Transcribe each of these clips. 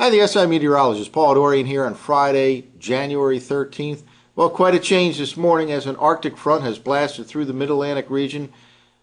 Hi, the SI meteorologist Paul Dorian here on Friday, January 13th. Well, quite a change this morning as an Arctic front has blasted through the Mid-Atlantic region.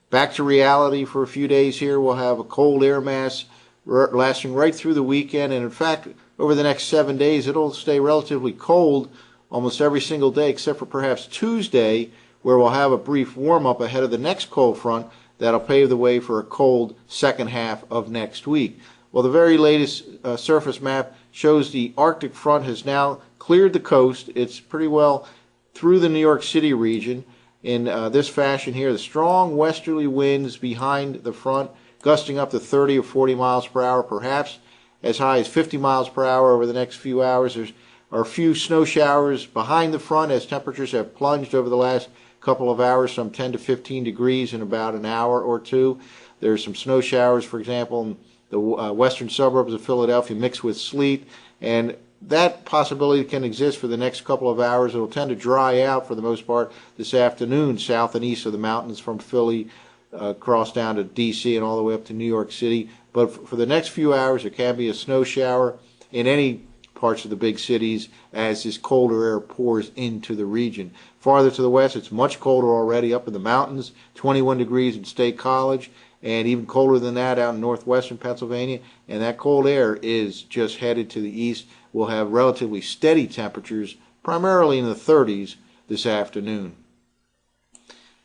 Back to reality for a few days here. We'll have a cold air mass lasting right through the weekend, and in fact, over the next 7 days, it'll stay relatively cold almost every single day, except for perhaps Tuesday, where we'll have a brief warm-up ahead of the next cold front that'll pave the way for a cold second half of next week. Well, the very latest surface map shows the Arctic front has now cleared the coast. It's pretty well through the New York City region in this fashion here. The strong westerly winds behind the front, gusting up to 30 or 40 miles per hour, perhaps as high as 50 miles per hour over the next few hours. There are a few snow showers behind the front as temperatures have plunged over the last couple of hours, some 10 to 15 degrees in about an hour or two. There's some snow showers, for example, in the western suburbs of Philadelphia, mixed with sleet, and that possibility can exist for the next couple of hours. It'll tend to dry out for the most part this afternoon, south and east of the mountains from Philly, across down to D.C. and all the way up to New York City. But for the next few hours, there can be a snow shower in any parts of the big cities as this colder air pours into the region. Farther to the west, it's much colder already up in the mountains, 21 degrees in State College, and even colder than that out in northwestern Pennsylvania. And that cold air is just headed to the east. We'll have relatively steady temperatures, primarily in the 30s this afternoon.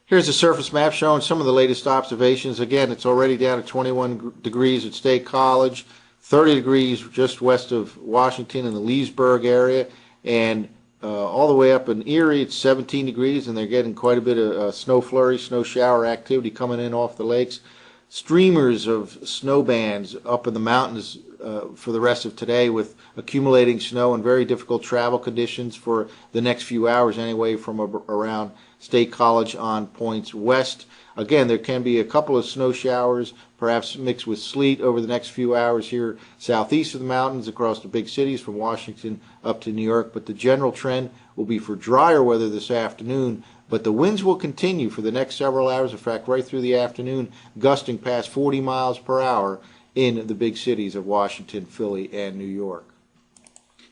Here's the surface map showing some of the latest observations. Again, it's already down to 21 degrees at State College, 30 degrees just west of Washington in the Leesburg area, and all the way up in Erie, it's 17 degrees, and they're getting quite a bit of snow flurry, snow shower activity coming in off the lakes. Streamers of snow bands up in the mountains for the rest of today, with accumulating snow and very difficult travel conditions for the next few hours anyway, from around State College on points west. Again, there can be a couple of snow showers, perhaps mixed with sleet over the next few hours here southeast of the mountains across the big cities from Washington up to New York. But the general trend will be for drier weather this afternoon. But the winds will continue for the next several hours, in fact, right through the afternoon, gusting past 40 miles per hour in the big cities of Washington, Philly, and New York.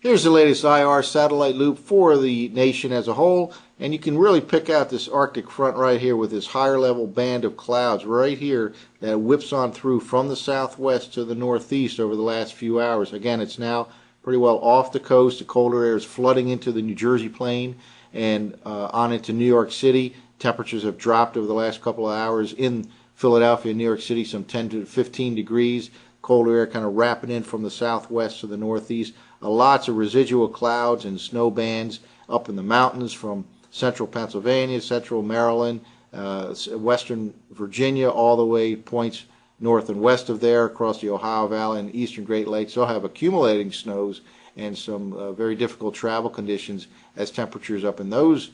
Here's the latest IR satellite loop for the nation as a whole, and you can really pick out this Arctic front right here with this higher level band of clouds right here that whips on through from the southwest to the northeast over the last few hours. Again, it's now pretty well off the coast. The colder air is flooding into the New Jersey plain and on into New York City. Temperatures have dropped over the last couple of hours in Philadelphia and New York City, some 10 to 15 degrees. Colder air kind of wrapping in from the southwest to the northeast. Lots of residual clouds and snow bands up in the mountains from central Pennsylvania, central Maryland, western Virginia, all the way points north and west of there across the Ohio Valley and eastern Great Lakes. They'll have accumulating snows and some very difficult travel conditions as temperatures up in those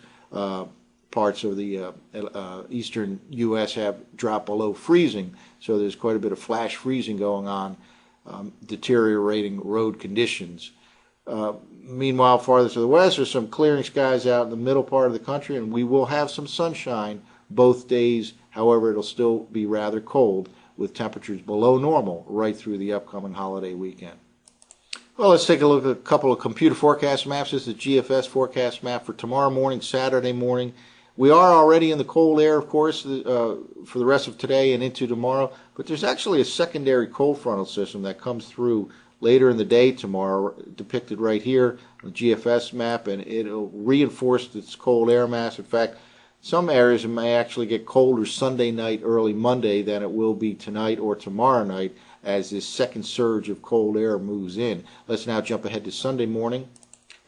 parts of the eastern U.S. have dropped below freezing. So there's quite a bit of flash freezing going on, deteriorating road conditions. Meanwhile, farther to the west, there's some clearing skies out in the middle part of the country, and we will have some sunshine both days. However, it'll still be rather cold with temperatures below normal right through the upcoming holiday weekend. Well, let's take a look at a couple of computer forecast maps. This is the GFS forecast map for tomorrow morning, Saturday morning. We are already in the cold air, of course, for the rest of today and into tomorrow, but there's actually a secondary cold frontal system that comes through later in the day tomorrow, depicted right here on the GFS map, and it'll reinforce this cold air mass. In fact, some areas may actually get colder Sunday night, early Monday than it will be tonight or tomorrow night as this second surge of cold air moves in. Let's now jump ahead to Sunday morning.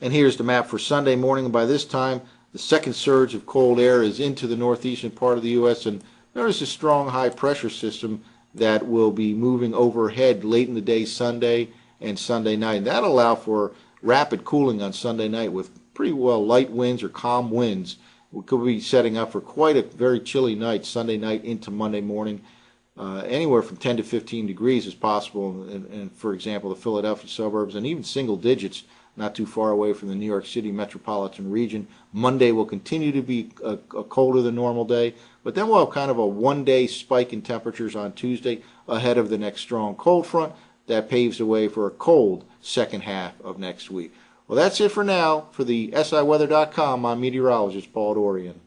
And here's the map for Sunday morning. And by this time, the second surge of cold air is into the northeastern part of the U.S. and there's a strong high pressure system that will be moving overhead late in the day Sunday and Sunday night. And that'll allow for rapid cooling on Sunday night with pretty well light winds or calm winds. We could be setting up for quite a very chilly night Sunday night into Monday morning. Anywhere from 10 to 15 degrees is possible in, for example, the Philadelphia suburbs, and even single digits not too far away from the New York City metropolitan region. Monday will continue to be a colder than normal day, but then we'll have kind of a one-day spike in temperatures on Tuesday ahead of the next strong cold front. that paves the way for a cold second half of next week. Well, that's it for now. For the SIweather.com, I'm meteorologist Paul Dorian.